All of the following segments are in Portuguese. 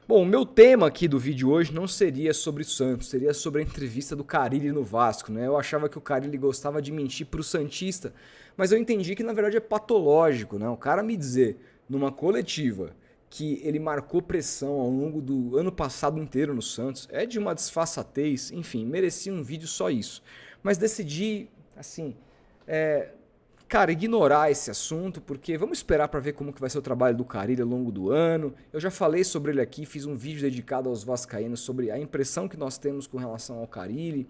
Bom, o meu tema aqui do vídeo hoje não seria sobre o Santos, seria sobre a entrevista do Carille no Vasco, né? Eu achava que o Carille gostava de mentir pro santista, mas eu entendi que na verdade é patológico, né? O cara me dizer numa coletiva que ele marcou pressão ao longo do ano passado inteiro no Santos é de uma desfaçatez, enfim, merecia um vídeo só isso. Mas decidi, assim, é, cara, ignorar esse assunto, porque vamos esperar para ver como que vai ser o trabalho do Carille ao longo do ano. Eu já falei sobre ele aqui, fiz um vídeo dedicado aos vascaínos sobre a impressão que nós temos com relação ao Carille.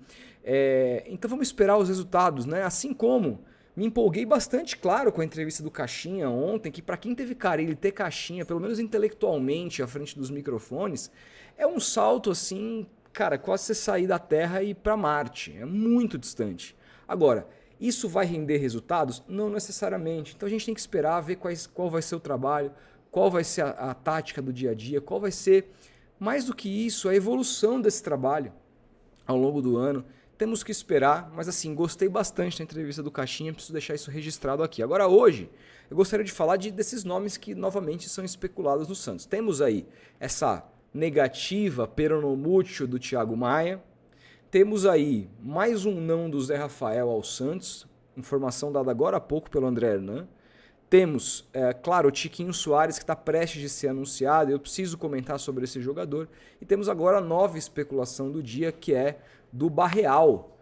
Então vamos esperar os resultados, né? Assim como me empolguei bastante, claro, com a entrevista do Caixinha ontem, que para quem teve Carille ter Caixinha, pelo menos intelectualmente, à frente dos microfones, é um salto assim, cara, quase você sair da Terra e ir para Marte. É muito distante. Agora, isso vai render resultados? Não necessariamente. Então a gente tem que esperar, ver qual vai ser o trabalho, qual vai ser a tática do dia a dia, qual vai ser, mais do que isso, a evolução desse trabalho ao longo do ano. Temos que esperar, mas assim, gostei bastante da entrevista do Caixinha, preciso deixar isso registrado aqui. Agora hoje, eu gostaria de falar desses nomes que novamente são especulados no Santos. Temos aí essa negativa peronomútil do Thiago Maia. Temos aí mais um não do Zé Rafael ao Santos, informação dada agora há pouco pelo André Hernan. Temos, claro, o Tiquinho Soares, que está prestes de ser anunciado, eu preciso comentar sobre esse jogador. E temos agora a nova especulação do dia, que é do Barreal,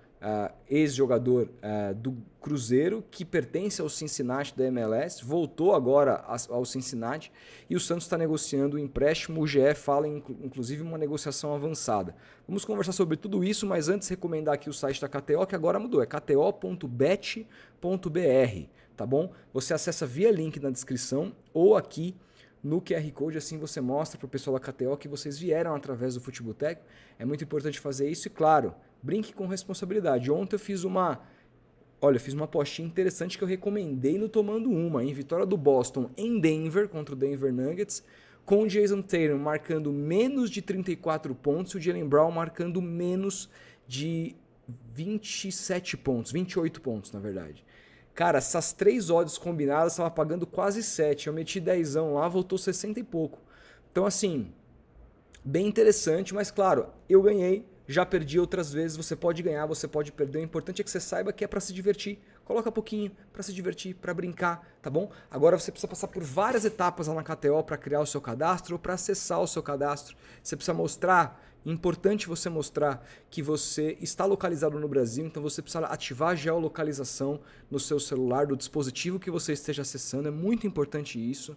ex-jogador do Cruzeiro, que pertence ao Cincinnati da MLS, voltou agora ao Cincinnati e o Santos está negociando o empréstimo. O GE fala inclusive uma negociação avançada. Vamos conversar sobre tudo isso, mas antes recomendar aqui o site da KTO, que agora mudou, é kto.bet.br, tá bom? Você acessa via link na descrição ou aqui no QR Code, assim você mostra para o pessoal da KTO que vocês vieram através do Futeboteco. É muito importante fazer isso e, claro, brinque com responsabilidade. Ontem eu fiz uma apostinha interessante que eu recomendei no Tomando Uma, em vitória do Boston em Denver, contra o Denver Nuggets, com o Jason Tatum marcando menos de 34 pontos e o Jaylen Brown marcando menos de 27 pontos, 28 pontos na verdade. Cara, essas três odds combinadas estavam pagando quase 7. Eu meti 10 lá, voltou 60 e pouco. Então, assim, bem interessante, mas claro, eu ganhei, já perdi outras vezes. Você pode ganhar, você pode perder. O importante é que você saiba que é para se divertir. Coloca pouquinho para se divertir, para brincar, tá bom? Agora você precisa passar por várias etapas lá na KTO para criar o seu cadastro ou para acessar o seu cadastro. Você precisa mostrar. Importante você mostrar que você está localizado no Brasil, então você precisa ativar a geolocalização no seu celular, do dispositivo que você esteja acessando, é muito importante isso.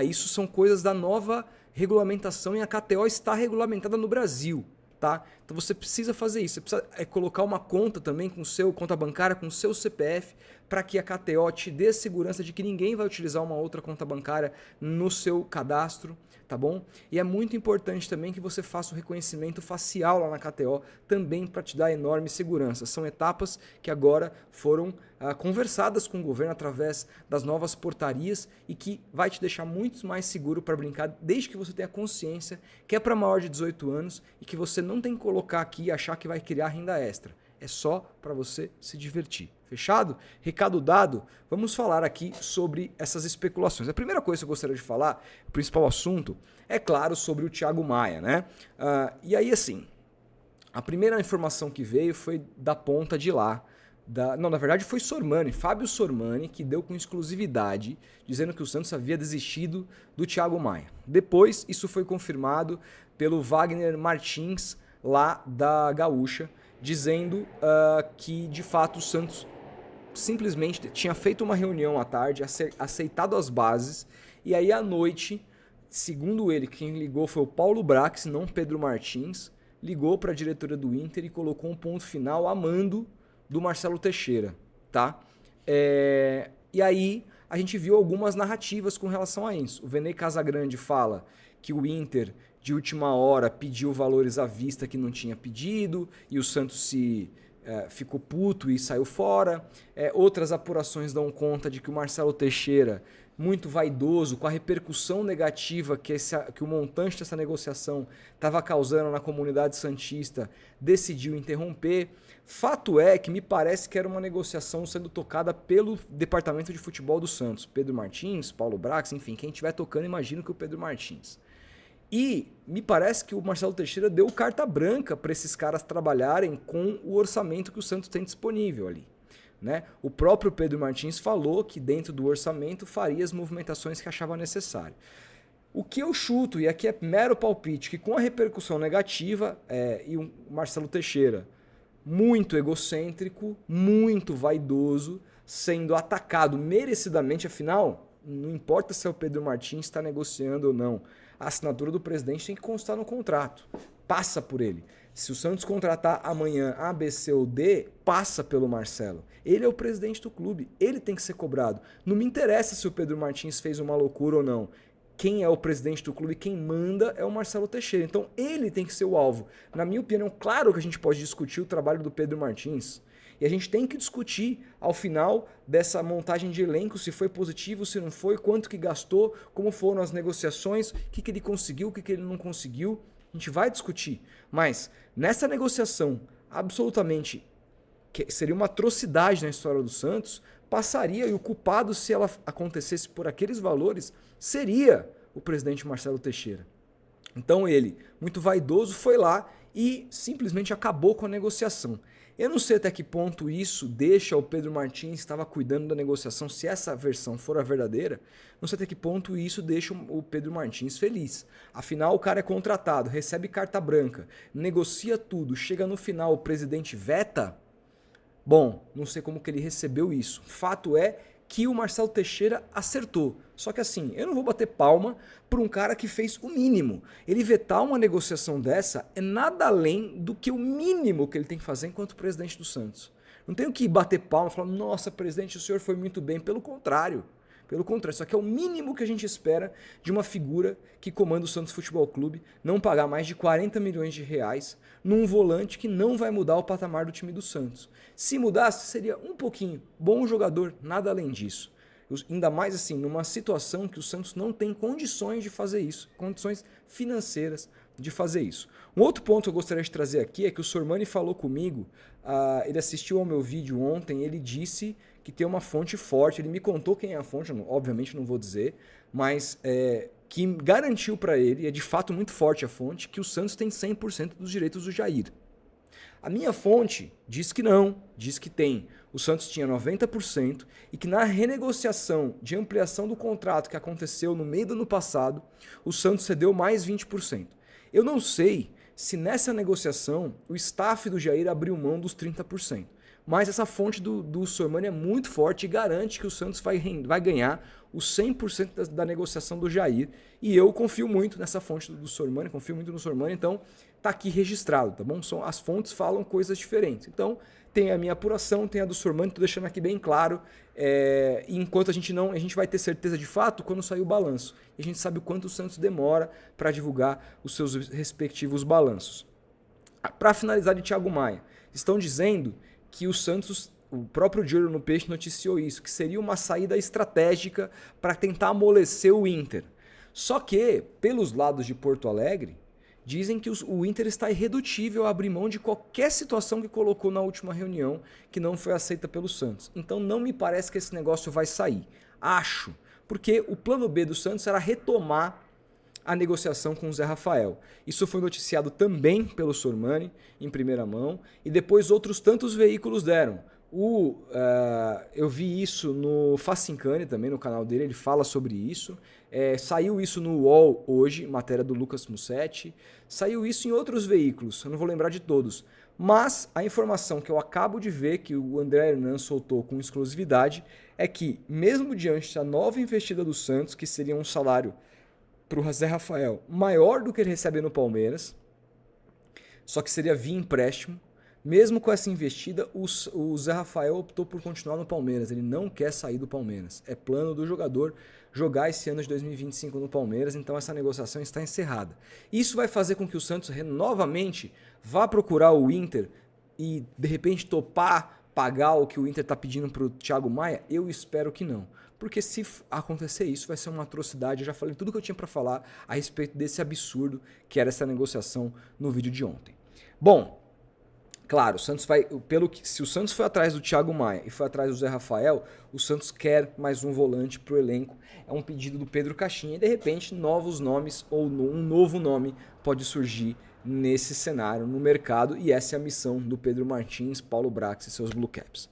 Isso são coisas da nova regulamentação e a KTO está regulamentada no Brasil, tá? Então você precisa fazer isso, você precisa colocar uma conta também com seu conta bancária, com o seu CPF, para que a KTO te dê segurança de que ninguém vai utilizar uma outra conta bancária no seu cadastro. Tá bom? E é muito importante também que você faça o reconhecimento facial lá na KTO, também para te dar enorme segurança. São etapas que agora foram conversadas com o governo através das novas portarias e que vai te deixar muito mais seguro para brincar, desde que você tenha consciência que é para maior de 18 anos e que você não tem que colocar aqui e achar que vai criar renda extra. É só para você se divertir. Fechado? Recado dado, vamos falar aqui sobre essas especulações. A primeira coisa que eu gostaria de falar, o principal assunto, é claro sobre o Thiago Maia, né? E aí assim, a primeira informação que veio foi da ponta de lá. Não, na verdade foi Sormani, Fábio Sormani, que deu com exclusividade, dizendo que o Santos havia desistido do Thiago Maia. Depois, isso foi confirmado pelo Wagner Martins, lá da Gaúcha, dizendo que de fato o Santos simplesmente tinha feito uma reunião à tarde, aceitado as bases, e aí à noite, segundo ele, quem ligou foi o Paulo Brax, não Pedro Martins, ligou para a diretoria do Inter e colocou um ponto final a mando do Marcelo Teixeira, tá? E aí a gente viu algumas narrativas com relação a isso. O Venê Casagrande fala que o Inter, de última hora, pediu valores à vista que não tinha pedido, e o Santos ficou puto e saiu fora. Outras apurações dão conta de que o Marcelo Teixeira, muito vaidoso, com a repercussão negativa que o montante dessa negociação estava causando na comunidade santista, decidiu interromper. Fato é que me parece que era uma negociação sendo tocada pelo departamento de futebol do Santos. Pedro Martins, Paulo Brax, enfim, quem estiver tocando, imagino que o Pedro Martins. E me parece que o Marcelo Teixeira deu carta branca para esses caras trabalharem com o orçamento que o Santos tem disponível ali. Né? O próprio Pedro Martins falou que dentro do orçamento faria as movimentações que achava necessário. O que eu chuto, e aqui é mero palpite, que com a repercussão negativa e o Marcelo Teixeira muito egocêntrico, muito vaidoso, sendo atacado merecidamente, afinal, não importa se é o Pedro Martins está negociando ou não, a assinatura do presidente tem que constar no contrato, passa por ele. Se o Santos contratar amanhã A, B, C ou D, passa pelo Marcelo. Ele é o presidente do clube, ele tem que ser cobrado. Não me interessa se o Pedro Martins fez uma loucura ou não. Quem é o presidente do clube, quem manda é o Marcelo Teixeira. Então ele tem que ser o alvo. Na minha opinião, claro que a gente pode discutir o trabalho do Pedro Martins. E a gente tem que discutir ao final dessa montagem de elenco se foi positivo, se não foi, quanto que gastou, como foram as negociações, o que ele conseguiu, o que ele não conseguiu. A gente vai discutir. Mas nessa negociação absolutamente, que seria uma atrocidade na história do Santos, passaria e o culpado, se ela acontecesse por aqueles valores, seria o presidente Marcelo Teixeira. Então ele, muito vaidoso, foi lá e simplesmente acabou com a negociação. Eu não sei até que ponto isso deixa o Pedro Martins, que estava cuidando da negociação, se essa versão for a verdadeira, não sei até que ponto isso deixa o Pedro Martins feliz. Afinal, o cara é contratado, recebe carta branca, negocia tudo, chega no final, o presidente veta. Bom, não sei como que ele recebeu isso. Fato é que o Marcelo Teixeira acertou. Só que assim, eu não vou bater palma por um cara que fez o mínimo. Ele vetar uma negociação dessa é nada além do que o mínimo que ele tem que fazer enquanto presidente do Santos. Não tenho que bater palma e falar, nossa, presidente, o senhor foi muito bem. Pelo contrário, isso aqui é o mínimo que a gente espera de uma figura que comanda o Santos Futebol Clube, não pagar mais de 40 milhões de reais num volante que não vai mudar o patamar do time do Santos. Se mudasse, seria um pouquinho. Bom jogador, nada além disso. Ainda mais assim, numa situação que o Santos não tem condições de fazer isso, condições financeiras de fazer isso. Um outro ponto que eu gostaria de trazer aqui é que o Sormani falou comigo, ele assistiu ao meu vídeo ontem, ele disse que tem uma fonte forte, ele me contou quem é a fonte, obviamente não vou dizer, mas que garantiu para ele, é de fato muito forte a fonte, que o Santos tem 100% dos direitos do Jair. A minha fonte diz que não, diz que tem. O Santos tinha 90% e que na renegociação de ampliação do contrato que aconteceu no meio do ano passado, o Santos cedeu mais 20%. Eu não sei se nessa negociação o staff do Jair abriu mão dos 30%. Mas essa fonte do Sormani é muito forte e garante que o Santos vai ganhar os 100% da negociação do Jair. E eu confio muito nessa fonte do Sormani, confio muito no Sormani, então tá aqui registrado, tá bom? As fontes falam coisas diferentes. Então tem a minha apuração, tem a do Sormani, tô deixando aqui bem claro. Enquanto a gente vai ter certeza de fato quando sair o balanço. E a gente sabe o quanto o Santos demora para divulgar os seus respectivos balanços. Para finalizar de Thiago Maia, estão dizendo que o Santos, o próprio De Olho no Peixe noticiou isso, que seria uma saída estratégica para tentar amolecer o Inter. Só que, pelos lados de Porto Alegre, dizem que o Inter está irredutível a abrir mão de qualquer situação que colocou na última reunião que não foi aceita pelo Santos. Então não me parece que esse negócio vai sair. Acho, porque o plano B do Santos era retomar a negociação com o Zé Rafael. Isso foi noticiado também pelo Sormani, em primeira mão, e depois outros tantos veículos deram. Eu vi isso no Facincani também, no canal dele, ele fala sobre isso. Saiu isso no UOL hoje, matéria do Lucas Mussetti. Saiu isso em outros veículos, eu não vou lembrar de todos. Mas a informação que eu acabo de ver, que o André Hernan soltou com exclusividade, é que, mesmo diante da nova investida do Santos, que seria um salário para o Zé Rafael maior do que ele recebe no Palmeiras, só que seria via empréstimo. Mesmo com essa investida, o Zé Rafael optou por continuar no Palmeiras. Ele não quer sair do Palmeiras. É plano do jogador jogar esse ano de 2025 no Palmeiras, então essa negociação está encerrada. Isso vai fazer com que o Santos novamente vá procurar o Inter e de repente topar pagar o que o Inter está pedindo para o Thiago Maia? Eu espero que não. Porque se acontecer isso, vai ser uma atrocidade. Eu já falei tudo que eu tinha para falar a respeito desse absurdo que era essa negociação no vídeo de ontem. Bom, Claro, o Santos vai. Se o Santos foi atrás do Thiago Maia e foi atrás do Zé Rafael, o Santos quer mais um volante pro elenco. É um pedido do Pedro Caixinha e de repente novos nomes ou um novo nome pode surgir nesse cenário, no mercado, e essa é a missão do Pedro Martins, Paulo Brax e seus Blue Caps.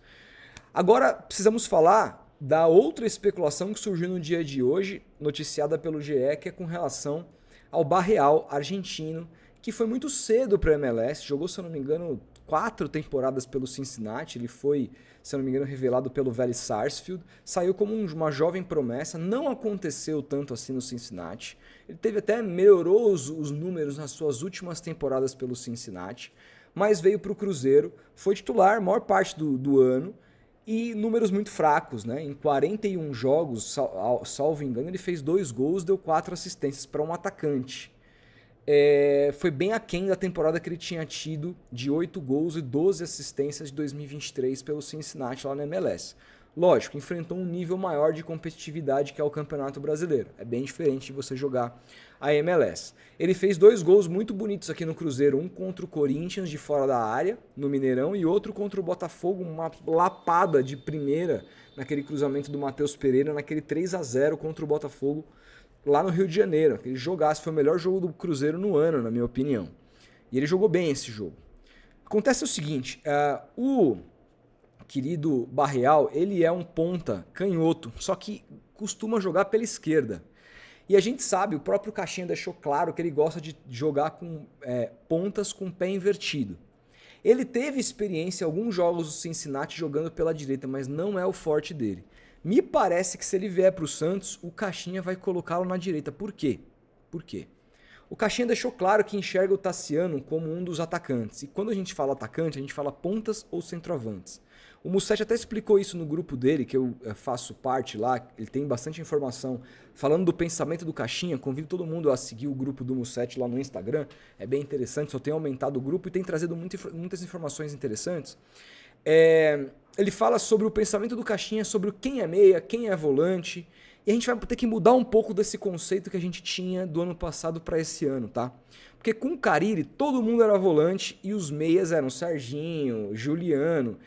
Agora precisamos falar da outra especulação que surgiu no dia de hoje, noticiada pelo GE, que é com relação ao Barreal argentino, que foi muito cedo para o MLS, jogou, se eu não me engano, 4 temporadas pelo Cincinnati, ele foi, se eu não me engano, revelado pelo Vélez Sarsfield, saiu como uma jovem promessa, não aconteceu tanto assim no Cincinnati, ele melhorou os números nas suas últimas temporadas pelo Cincinnati, mas veio para o Cruzeiro, foi titular a maior parte do ano, e números muito fracos, né? Em 41 jogos, salvo engano, ele fez 2 gols, deu 4 assistências para um atacante. Foi bem aquém da temporada que ele tinha tido de 8 gols e 12 assistências de 2023 pelo Cincinnati lá na MLS. Lógico, enfrentou um nível maior de competitividade que é o Campeonato Brasileiro. É bem diferente de você jogar a MLS. Ele fez 2 gols muito bonitos aqui no Cruzeiro, um contra o Corinthians de fora da área, no Mineirão, e outro contra o Botafogo, uma lapada de primeira naquele cruzamento do Matheus Pereira, naquele 3-0 contra o Botafogo lá no Rio de Janeiro. Aquele jogaço, foi o melhor jogo do Cruzeiro no ano, na minha opinião. E ele jogou bem esse jogo. Acontece o seguinte, o querido Barreal, ele é um ponta canhoto, só que costuma jogar pela esquerda. E a gente sabe, o próprio Caixinha deixou claro que ele gosta de jogar com pontas com pé invertido. Ele teve experiência em alguns jogos do Cincinnati jogando pela direita, mas não é o forte dele. Me parece que se ele vier para o Santos, o Caixinha vai colocá-lo na direita. Por quê? Por quê? O Caixinha deixou claro que enxerga o Tassiano como um dos atacantes. E quando a gente fala atacante, a gente fala pontas ou centroavantes. O Musetti até explicou isso no grupo dele, que eu faço parte lá. Ele tem bastante informação falando do pensamento do Caixinha. Convido todo mundo a seguir o grupo do Musetti lá no Instagram. É bem interessante, só tem aumentado o grupo e tem trazido muitas informações interessantes. Ele fala sobre o pensamento do Caixinha, sobre quem é meia, quem é volante. E a gente vai ter que mudar um pouco desse conceito que a gente tinha do ano passado para esse ano, tá? Porque com o Carille, todo mundo era volante e os meias eram Serginho, Juliano.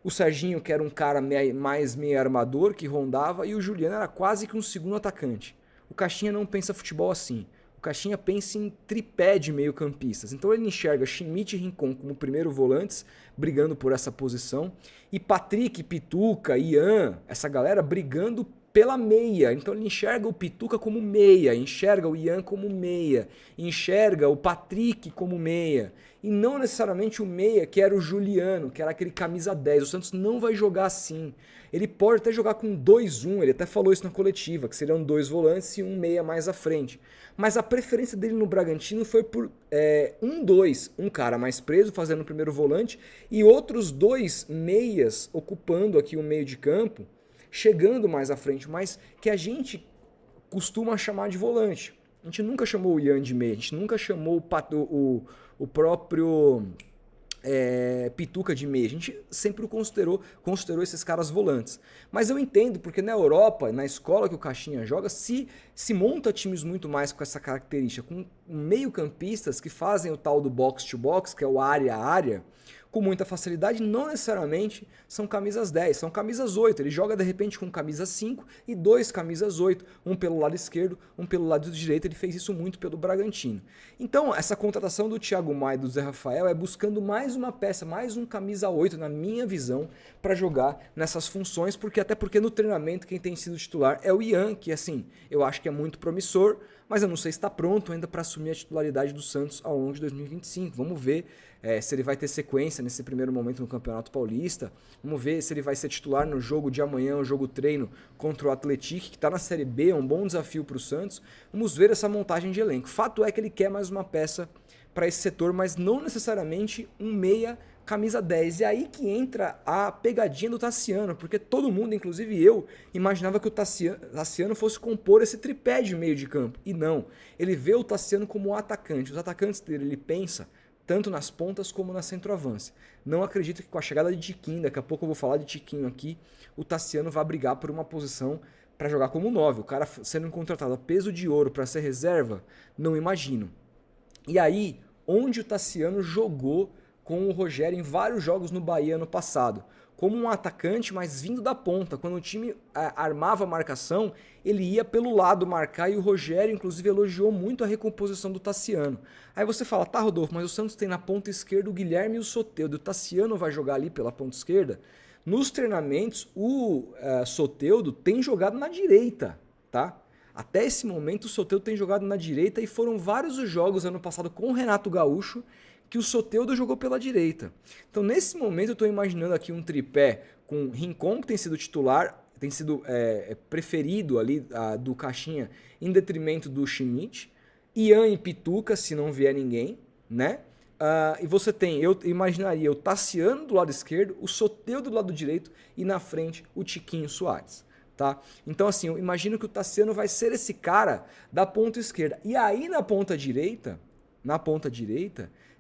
O Serginho, que era um cara mais meio armador, que rondava, e o Juliano era quase que um segundo atacante. O Caixinha não pensa futebol assim. O Caixinha pensa em tripé de meio-campistas. Então ele enxerga Schmidt e Rincon como primeiro volantes, brigando por essa posição, e Patrick, Pituca, Ian, essa galera brigando pela meia. Então ele enxerga o Pituca como meia, enxerga o Ian como meia, enxerga o Patrick como meia. E não necessariamente o meia, que era o Juliano, que era aquele camisa 10. O Santos não vai jogar assim. Ele pode até jogar com 2-1, ele até falou isso na coletiva, que seriam 2 volantes e um meia mais à frente. Mas a preferência dele no Bragantino foi por 1-2, um cara mais preso fazendo o primeiro volante e outros 2 meias ocupando aqui o meio de campo, chegando mais à frente, mas que a gente costuma chamar de volante. A gente nunca chamou o Ian de meia, a gente nunca chamou o próprio Pituca de meia. A gente sempre considerou esses caras volantes. Mas eu entendo, porque na Europa, na escola que o Caixinha joga, se monta times muito mais com essa característica, com meio-campistas que fazem o tal do box-to-box, que é o área a área, com muita facilidade, não necessariamente são camisas 10, são camisas 8. Ele joga de repente com camisa 5 e 2 camisas 8, um pelo lado esquerdo, um pelo lado direito. Ele fez isso muito pelo Bragantino. Então, essa contratação do Thiago Maia e do Zé Rafael é buscando mais uma peça, mais um camisa 8, na minha visão, para jogar nessas funções, até porque no treinamento quem tem sido titular é o Ian, que assim, eu acho que é muito promissor, mas eu não sei se está pronto ainda para assumir a titularidade do Santos ao longo de 2025. Vamos ver se ele vai ter sequência nesse primeiro momento no Campeonato Paulista. Vamos ver se ele vai ser titular no jogo de amanhã, o jogo treino contra o Atlético, que está na Série B, é um bom desafio para o Santos. Vamos ver essa montagem de elenco. Fato é que ele quer mais uma peça para esse setor, mas não necessariamente um meia camisa 10. E aí que entra a pegadinha do Tassiano, porque todo mundo, inclusive eu, imaginava que o Tassiano fosse compor esse tripé de meio de campo. E não, ele vê o Tassiano como atacante. Os atacantes dele, ele pensa tanto nas pontas como na centroavância. Não acredito que com a chegada de Tiquinho, daqui a pouco eu vou falar de Tiquinho aqui, o Tassiano vai brigar por uma posição para jogar como 9. O cara sendo contratado a peso de ouro para ser reserva, não imagino. E aí, onde o Tassiano jogou com o Rogério em vários jogos no Bahia ano passado. Como um atacante, mas vindo da ponta. Quando o time armava a marcação, ele ia pelo lado marcar e o Rogério, inclusive, elogiou muito a recomposição do Tassiano. Aí você fala, tá, Rodolfo, mas o Santos tem na ponta esquerda o Guilherme e o Soteldo. O Tassiano vai jogar ali pela ponta esquerda? Nos treinamentos, o Soteldo tem jogado na direita, tá? Até esse momento, o Soteldo tem jogado na direita e foram vários os jogos ano passado com o Renato Gaúcho que o Soteldo jogou pela direita. Então, nesse momento, eu estou imaginando aqui um tripé com Rincon, que tem sido titular, tem sido preferido ali do Caixinha em detrimento do Schmidt, Ian e Pituca, se não vier ninguém, né? E você tem, eu imaginaria o Tassiano do lado esquerdo, o Soteldo do lado direito e na frente o Tiquinho Soares. Tá? Então assim, eu imagino que o Tassiano vai ser esse cara da ponta esquerda. E aí na ponta direita,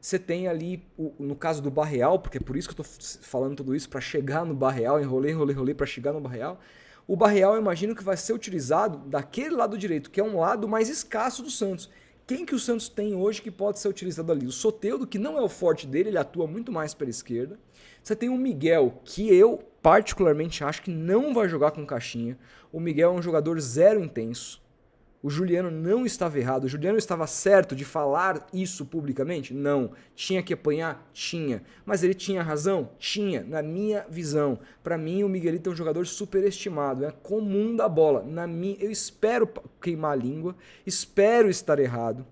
você tem ali, no caso do Barreal, porque é por isso que eu estou falando tudo isso, para chegar no Barreal, enrolei para chegar no Barreal. O Barreal eu imagino que vai ser utilizado daquele lado direito, que é um lado mais escasso do Santos. Quem que o Santos tem hoje que pode ser utilizado ali? O Soteldo, que não é o forte dele, ele atua muito mais pela esquerda. Você tem o Miguel, que eu particularmente acho que não vai jogar com Caixinha. O Miguel é um jogador zero intenso. O Juliano não estava errado. O Juliano estava certo de falar isso publicamente? Não. Tinha que apanhar? Tinha. Mas ele tinha razão? Tinha. Na minha visão. Para mim, o Miguelito é um jogador superestimado. É comum da bola. Eu espero queimar a língua. Espero estar errado.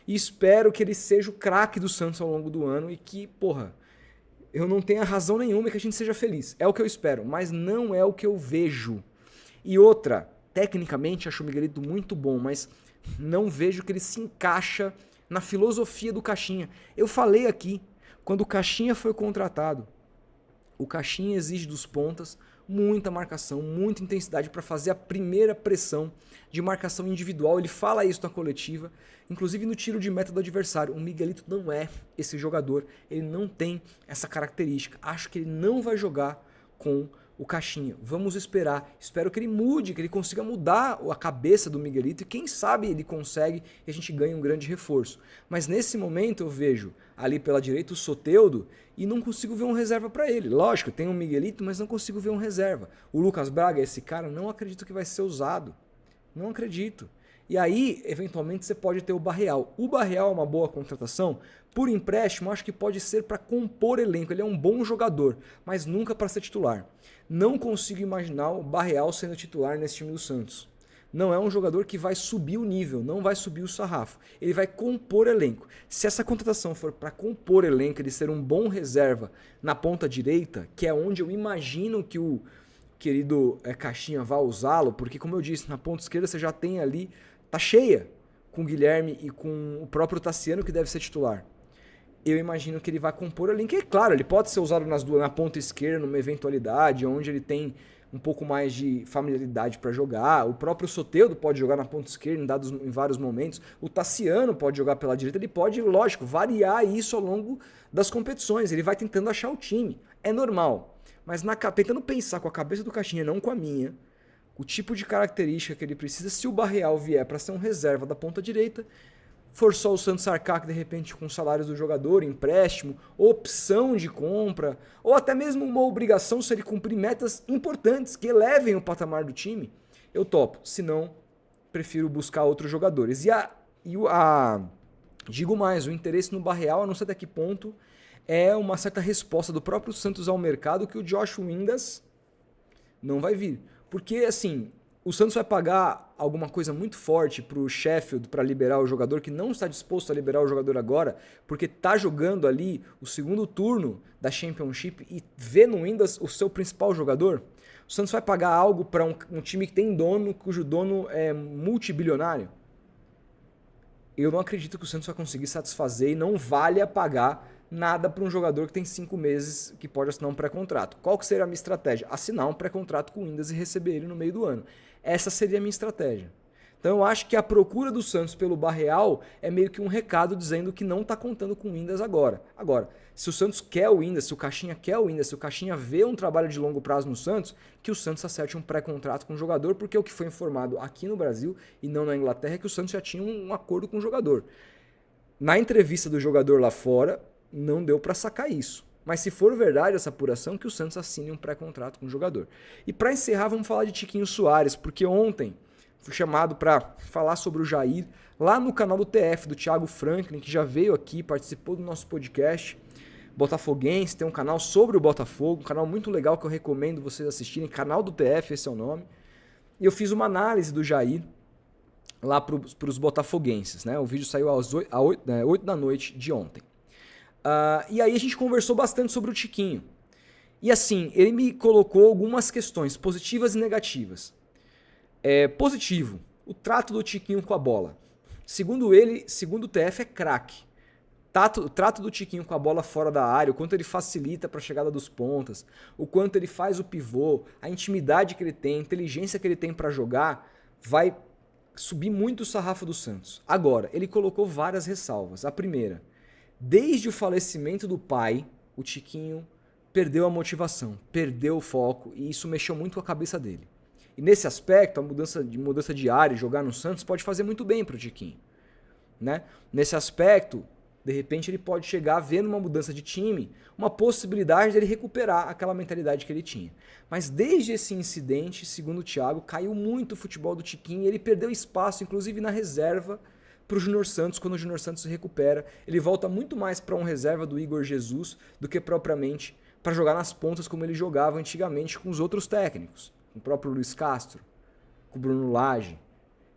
E espero que ele seja o craque do Santos ao longo do ano. E que, eu não tenha razão nenhuma e que a gente seja feliz. É o que eu espero. Mas não é o que eu vejo. E outra... Tecnicamente, acho o Miguelito muito bom, mas não vejo que ele se encaixa na filosofia do Caixinha. Eu falei aqui, quando o Caixinha foi contratado, o Caixinha exige dos pontas muita marcação, muita intensidade para fazer a primeira pressão de marcação individual. Ele fala isso na coletiva, inclusive no tiro de meta do adversário. O Miguelito não é esse jogador, ele não tem essa característica. Acho que ele não vai jogar com o Caixinha. Vamos esperar. Espero que ele mude, que ele consiga mudar a cabeça do Miguelito e quem sabe ele consegue e a gente ganha um grande reforço. Mas nesse momento eu vejo ali pela direita o Soteldo e não consigo ver um reserva para ele. Lógico, tem um Miguelito, mas não consigo ver um reserva. O Lucas Braga, esse cara, não acredito que vai ser usado. Não acredito. E aí, eventualmente, você pode ter o Barreal. O Barreal é uma boa contratação. Por empréstimo, acho que pode ser para compor elenco. Ele é um bom jogador, mas nunca para ser titular. Não consigo imaginar o Barreal sendo titular nesse time do Santos. Não é um jogador que vai subir o nível, não vai subir o sarrafo. Ele vai compor elenco. Se essa contratação for para compor elenco, ele ser um bom reserva na ponta direita, que é onde eu imagino que o querido Caixinha vá usá-lo, porque como eu disse, na ponta esquerda você já tem ali, tá cheia com o Guilherme e com o próprio Tassiano, que deve ser titular. Eu imagino que ele vai compor ali, que é claro, ele pode ser usado na ponta esquerda, numa eventualidade, onde ele tem um pouco mais de familiaridade para jogar. O próprio Soteldo pode jogar na ponta esquerda em vários momentos. O Tassiano pode jogar pela direita. Ele pode, lógico, variar isso ao longo das competições. Ele vai tentando achar o time. É normal. Mas tentando pensar com a cabeça do Caixinha, não com a minha, o tipo de característica que ele precisa, se o Barreal vier para ser um reserva da ponta direita, for só o Santos arcar, de repente, com salários do jogador, empréstimo, opção de compra, ou até mesmo uma obrigação se ele cumprir metas importantes que elevem o patamar do time, eu topo. Se não, prefiro buscar outros jogadores. Digo mais, o interesse no Barreal, eu não sei até que ponto, é uma certa resposta do próprio Santos ao mercado que o Josh Windass não vai vir. Porque, assim, o Santos vai pagar alguma coisa muito forte para o Sheffield para liberar o jogador, que não está disposto a liberar o jogador agora, porque está jogando ali o segundo turno da Championship e vê no Windass o seu principal jogador. O Santos vai pagar algo para um time que tem dono, cujo dono é multibilionário. Eu não acredito que o Santos vai conseguir satisfazer e não vale a pagar nada para um jogador que tem 5 meses que pode assinar um pré-contrato. Qual que seria a minha estratégia? Assinar um pré-contrato com o Windass e receber ele no meio do ano. Essa seria a minha estratégia. Então eu acho que a procura do Santos pelo Barreal é meio que um recado dizendo que não está contando com o Windass agora. Agora, se o Santos quer o Windass, se o Caixinha quer o Windass, se o Caixinha vê um trabalho de longo prazo no Santos, que o Santos acerte um pré-contrato com o jogador, porque o que foi informado aqui no Brasil e não na Inglaterra é que o Santos já tinha um acordo com o jogador. Na entrevista do jogador lá fora, não deu para sacar isso. Mas se for verdade essa apuração, que o Santos assine um pré-contrato com o jogador. E para encerrar, vamos falar de Tiquinho Soares, porque ontem fui chamado para falar sobre o Jair lá no canal do TF, do Thiago Franklin, que já veio aqui, participou do nosso podcast botafoguense, tem um canal sobre o Botafogo, um canal muito legal que eu recomendo vocês assistirem, canal do TF, esse é o nome. E eu fiz uma análise do Jair lá para os botafoguenses, né? O vídeo saiu às 8 da noite de ontem. E aí a gente conversou bastante sobre o Tiquinho. E assim, ele me colocou algumas questões positivas e negativas. Positivo, o trato do Tiquinho com a bola. Segundo ele, segundo o TF, é craque. O trato do Tiquinho com a bola fora da área, o quanto ele facilita para a chegada dos pontas, o quanto ele faz o pivô, a intimidade que ele tem, a inteligência que ele tem para jogar, vai subir muito o sarrafo do Santos. Agora, ele colocou várias ressalvas. A primeira, desde o falecimento do pai, o Tiquinho perdeu a motivação, perdeu o foco e isso mexeu muito com a cabeça dele. E nesse aspecto, a mudança de área, jogar no Santos, pode fazer muito bem para o Tiquinho. Né? Nesse aspecto, de repente ele pode chegar vendo uma mudança de time, uma possibilidade dele recuperar aquela mentalidade que ele tinha. Mas desde esse incidente, segundo o Thiago, caiu muito o futebol do Tiquinho e ele perdeu espaço, inclusive na reserva, para o Júnior Santos. Quando o Júnior Santos se recupera, ele volta muito mais para um reserva do Igor Jesus do que propriamente para jogar nas pontas como ele jogava antigamente com os outros técnicos. Com o próprio Luiz Castro, com o Bruno Lage.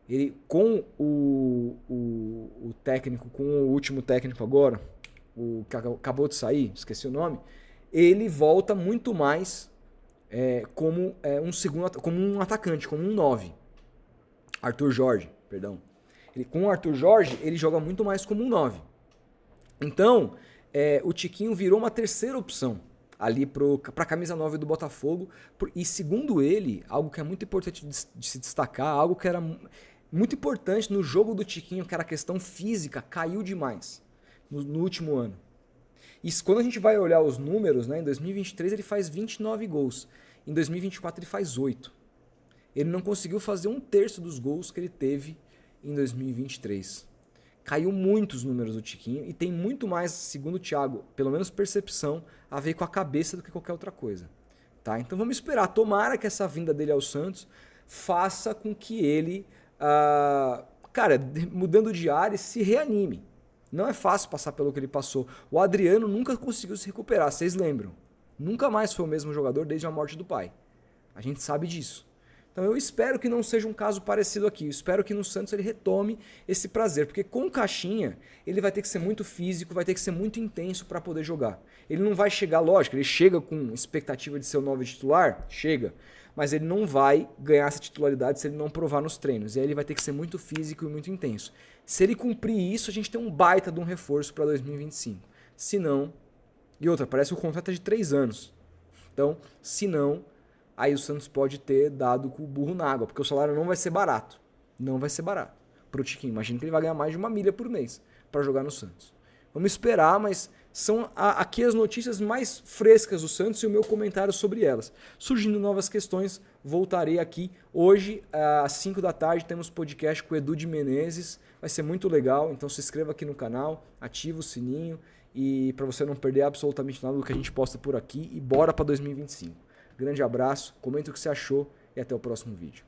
Ele, com o técnico, com o último técnico agora, o que acabou de sair, esqueci o nome, ele volta muito mais como um atacante, como um 9. Arthur Jorge, perdão. Com o Arthur Jorge, ele joga muito mais como um 9. Então, o Tiquinho virou uma terceira opção ali para a camisa 9 do Botafogo. E segundo ele, algo que é muito importante de se destacar, algo que era muito importante no jogo do Tiquinho, que era a questão física, caiu demais no último ano. E quando a gente vai olhar os números, né, em 2023 ele faz 29 gols, em 2024 ele faz 8. Ele não conseguiu fazer um terço dos gols que ele teve em 2023. Caiu muito os números do Tiquinho e tem muito mais, segundo o Thiago, pelo menos percepção, a ver com a cabeça do que qualquer outra coisa. Tá? Então vamos esperar. Tomara que essa vinda dele ao Santos faça com que ele, mudando de área, se reanime. Não é fácil passar pelo que ele passou. O Adriano nunca conseguiu se recuperar, vocês lembram? Nunca mais foi o mesmo jogador desde a morte do pai. A gente sabe disso. Então eu espero que não seja um caso parecido aqui. Eu espero que no Santos ele retome esse prazer. Porque com o Caixinha, ele vai ter que ser muito físico, vai ter que ser muito intenso para poder jogar. Ele não vai chegar, lógico, ele chega com expectativa de ser o novo titular, chega. Mas ele não vai ganhar essa titularidade se ele não provar nos treinos. E aí ele vai ter que ser muito físico e muito intenso. Se ele cumprir isso, a gente tem um baita de um reforço para 2025. Se não... E outra, parece que o contrato é de 3 anos. Então, se não... aí o Santos pode ter dado com o burro na água, porque o salário não vai ser barato. Não vai ser barato pro Tiquinho. Imagina que ele vai ganhar mais de 1 milha por mês para jogar no Santos. Vamos esperar, mas são aqui as notícias mais frescas do Santos e o meu comentário sobre elas. Surgindo novas questões, voltarei aqui. Hoje, às 5 da tarde, temos podcast com o Edu de Menezes. Vai ser muito legal, então se inscreva aqui no canal, ativa o sininho e para você não perder absolutamente nada do que a gente posta por aqui. E bora para 2025. Grande abraço, comenta o que você achou e até o próximo vídeo.